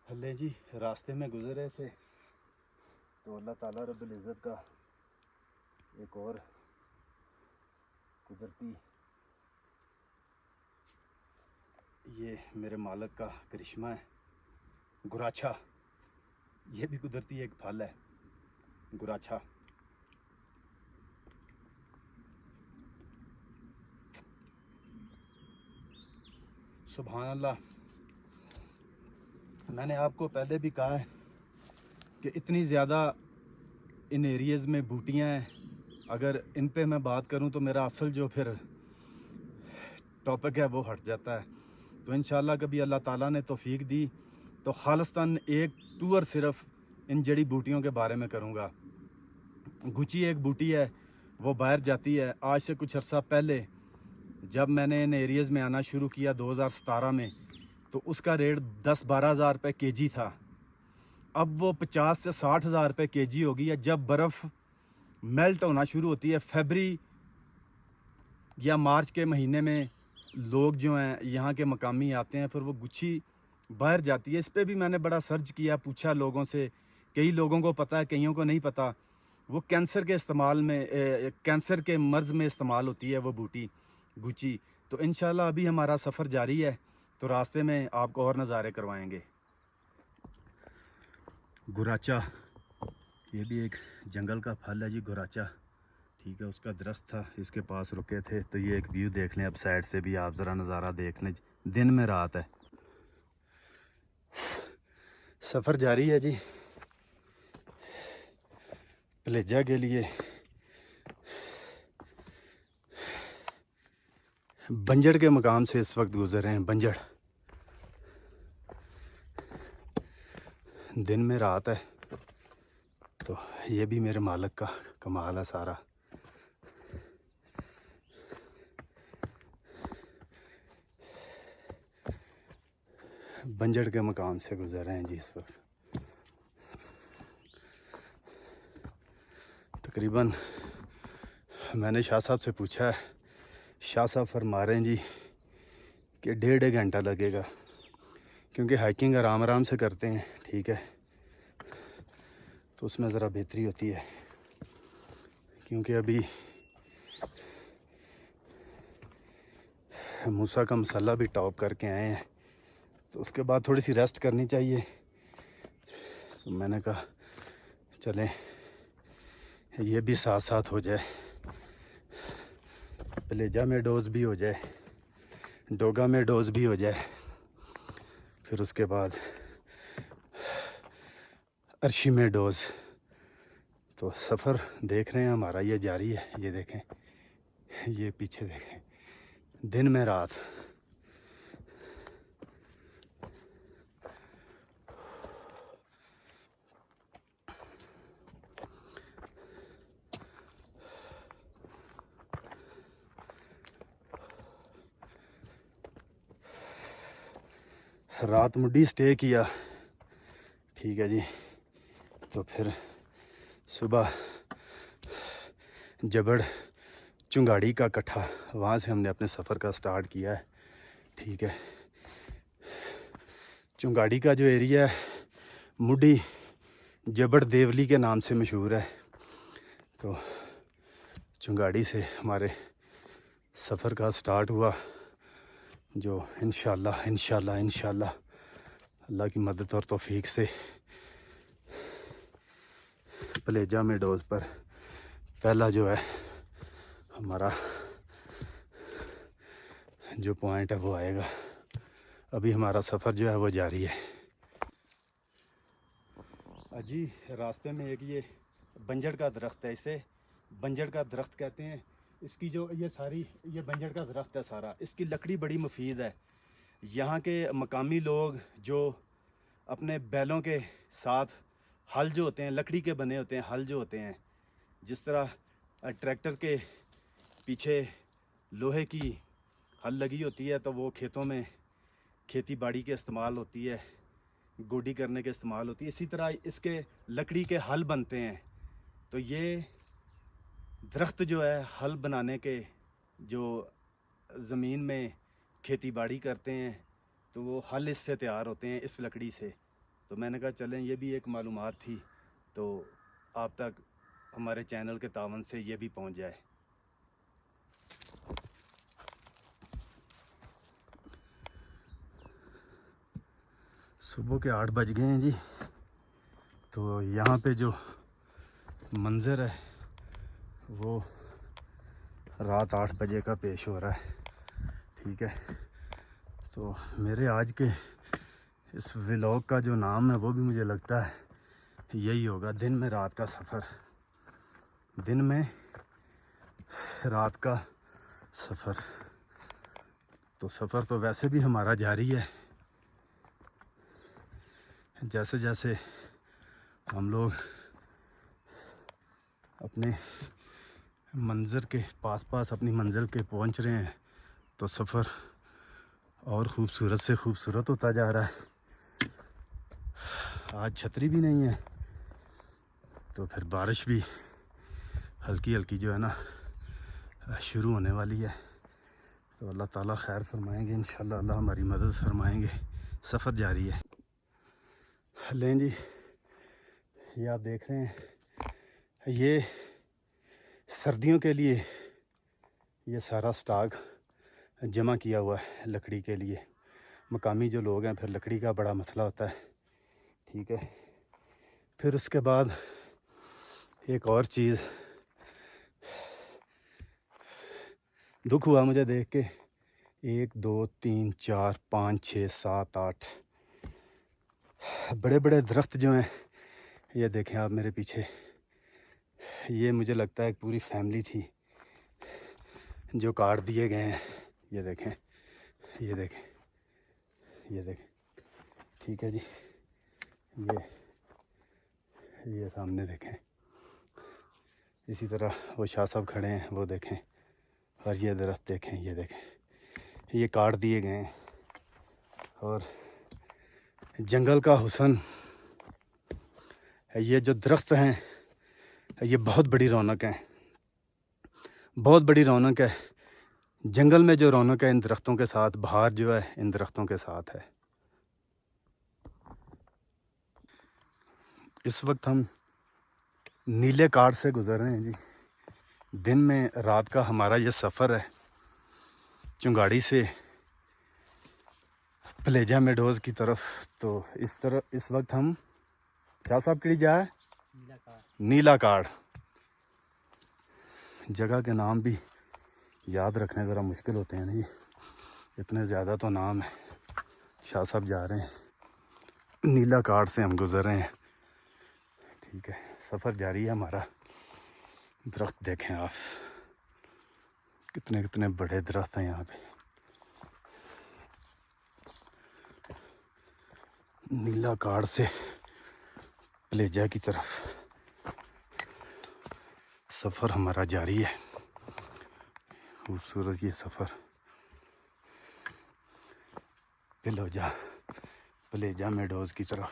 हल्ले जी रास्ते में गुजरे थे तो अल्लाह ताला रब्बुल इज़्ज़त का एक और कुदरती ये मेरे मालिक का करिश्मा है। गुराछा, ये भी कुदरती एक फल है, गुराछा। सुभान अल्लाह। मैंने आपको पहले भी कहा है कि इतनी ज़्यादा इन एरियाज़ में बूटियाँ हैं, अगर इन पे मैं बात करूं तो मेरा असल जो फिर टॉपिक है वो हट जाता है। तो इंशाल्लाह कभी अल्लाह ताला ने तौफीक दी तो खालिस्तान एक टूर सिर्फ इन जड़ी बूटियों के बारे में करूँगा। गुची एक बूटी है, वो बाहर जाती है। आज से कुछ अर्सा पहले जब मैंने इन एरियाज़ में आना शुरू किया 2017 में, तो उसका रेट 10-12 हज़ार रुपये केजी था। अब वो 50 से 60 हज़ार रुपये केजी हो गई है। जब बर्फ़ मेल्ट होना शुरू होती है फरवरी या मार्च के महीने में, लोग जो हैं यहाँ के मकामी आते हैं, फिर वो गुच्छी बाहर जाती है। इस पर भी मैंने बड़ा सर्च किया, पूछा लोगों से। कई लोगों को पता है, कईयों को नहीं पता। वो कैंसर के इस्तेमाल में कैंसर के मर्ज़ में इस्तेमाल होती है वो बूटी गुची। तो इंशाल्लाह अभी हमारा सफ़र जारी है, तो रास्ते में आपको और नज़ारे करवाएंगे। गुराचा, ये भी एक जंगल का फल है जी, गुराचा। ठीक है, उसका दरख्त था, इसके पास रुके थे तो ये एक व्यू देख लें। अब साइड से भी आप ज़रा नज़ारा देख लें। दिन में रात है। सफ़र जारी है जी पलेजा के लिए। बंजड़ के मकाम से इस वक्त गुजर रहे हैं। बंजड़, दिन में रात है, तो ये भी मेरे मालिक का कमाल है सारा। बंजड़ के मकाम से गुजर रहे हैं जी इस वक्त। तकरीबन मैंने शाह साहब से पूछा है, शाह साहब फरमा रहे हैं जी कि 1.5 घंटा लगेगा, क्योंकि हाइकिंग आराम आराम से करते हैं। ठीक है, तो उसमें ज़रा बेहतरी होती है, क्योंकि अभी मूसा का मसाला भी टॉप करके आए हैं, तो उसके बाद थोड़ी सी रेस्ट करनी चाहिए। तो मैंने कहा चलें, ये भी साथ साथ हो जाए, पलेजा में डोज भी हो जाए, डोगा में डोज भी हो जाए, फिर उसके बाद अर्शी में डोज। तो सफ़र देख रहे हैं हमारा ये जारी है। ये देखें, ये पीछे देखें, दिन में रात। रात मुड्डी स्टे किया। ठीक है जी, तो फिर सुबह जबड़ चुंगाड़ी का कट्ठा, वहाँ से हमने अपने सफ़र का स्टार्ट किया है। ठीक है, चुंगाड़ी का जो एरिया है मुड्डी जबड़ देवली के नाम से मशहूर है। तो चुंगाड़ी से हमारे सफ़र का स्टार्ट हुआ, जो इंशाल्लाह इंशाल्लाह इंशाल्लाह अल्लाह की मदद और तौफीक से पलेजा में डोज पर पहला जो है हमारा जो पॉइंट है वो आएगा। अभी हमारा सफ़र जो है वो जारी है। अजी रास्ते में एक ये बंजड़ का दरख्त है, इसे बंजड़ का दरख्त कहते हैं। इसकी जो ये सारी ये बंजड़ का दरख्त है सारा, इसकी लकड़ी बड़ी मुफीद है। यहाँ के मकामी लोग जो अपने बैलों के साथ हल जो होते हैं, लकड़ी के बने होते हैं हल जो होते हैं, जिस तरह ट्रैक्टर के पीछे लोहे की हल लगी होती है, तो वो खेतों में खेती बाड़ी के इस्तेमाल होती है, गोडी करने के इस्तेमाल होती है। इसी तरह इसके लकड़ी के हल बनते हैं। तो ये दरख्त जो है हल बनाने के, जो ज़मीन में खेती बाड़ी करते हैं, तो वो हल इससे तैयार होते हैं, इस लकड़ी से। तो मैंने कहा चलें ये भी एक मालूमात थी तो आप तक हमारे चैनल के तावन से ये भी पहुंच जाए। सुबह के 8 बज गए हैं जी। तो यहाँ पे जो मंज़र है वो रात 8 बजे का पेश हो रहा है। ठीक है, तो मेरे आज के इस व्लॉग का जो नाम है वो भी मुझे लगता है यही होगा, दिन में रात का सफ़र। दिन में रात का सफ़र। तो सफ़र तो वैसे भी हमारा जारी है। जैसे जैसे हम लोग अपने मंज़र के पास अपनी मंजिल के पहुंच रहे हैं तो सफ़र और ख़ूबसूरत से ख़ूबसूरत होता जा रहा है। आज छतरी भी नहीं है तो फिर बारिश भी हल्की हल्की जो है ना शुरू होने वाली है। तो अल्लाह ताला खैर फरमाएंगे इंशाल्लाह, अल्लाह हमारी मदद फरमाएंगे। सफ़र जारी है। लें जी, ये आप देख रहे हैं, ये सर्दियों के लिए ये सारा स्टॉक जमा किया हुआ है लकड़ी के लिए। मकामी जो लोग हैं फिर लकड़ी का बड़ा मसला होता है। ठीक है, फिर उसके बाद एक और चीज़ दुख हुआ मुझे देख के, 1 2 3 4 5 6 7 8 बड़े बड़े दरख्त जो हैं, ये देखें आप मेरे पीछे, ये मुझे लगता है एक पूरी फैमिली थी जो काट दिए गए हैं। ये देखें, ये देखें, ये देखें। ठीक है जी, ये सामने देखें। इसी तरह वो शाह साहब खड़े हैं, वो देखें। और ये दरख्त देखें, ये देखें, ये काट दिए गए हैं। और जंगल का हुस्न, ये जो दरख्त हैं ये बहुत बड़ी रौनक है, बहुत बड़ी रौनक है। जंगल में जो रौनक है इन दरख्तों के साथ, बहार जो है इन दरख्तों के साथ है। इस वक्त हम नीले काट से गुजर रहे हैं जी। दिन में रात का हमारा ये सफ़र है चुंगाड़ी से प्लेजा मेडोज़ की तरफ। तो इस वक्त हम क्या साहब कड़ी जा है, नीला काड़। जगह के नाम भी याद रखने ज़रा मुश्किल होते हैं ना जी, इतने ज़्यादा तो नाम है। शाह साहब जा रहे हैं, नीला काड़ से हम गुजर रहे हैं। ठीक है, सफ़र जारी है हमारा। दरख्त देखें आप, कितने कितने बड़े दरख्त हैं यहाँ पे। नीला काड़ से प्लेजा की तरफ सफ़र हमारा जारी है। खूबसूरत ये सफ़र प्लेजा मेडोज़ की तरफ।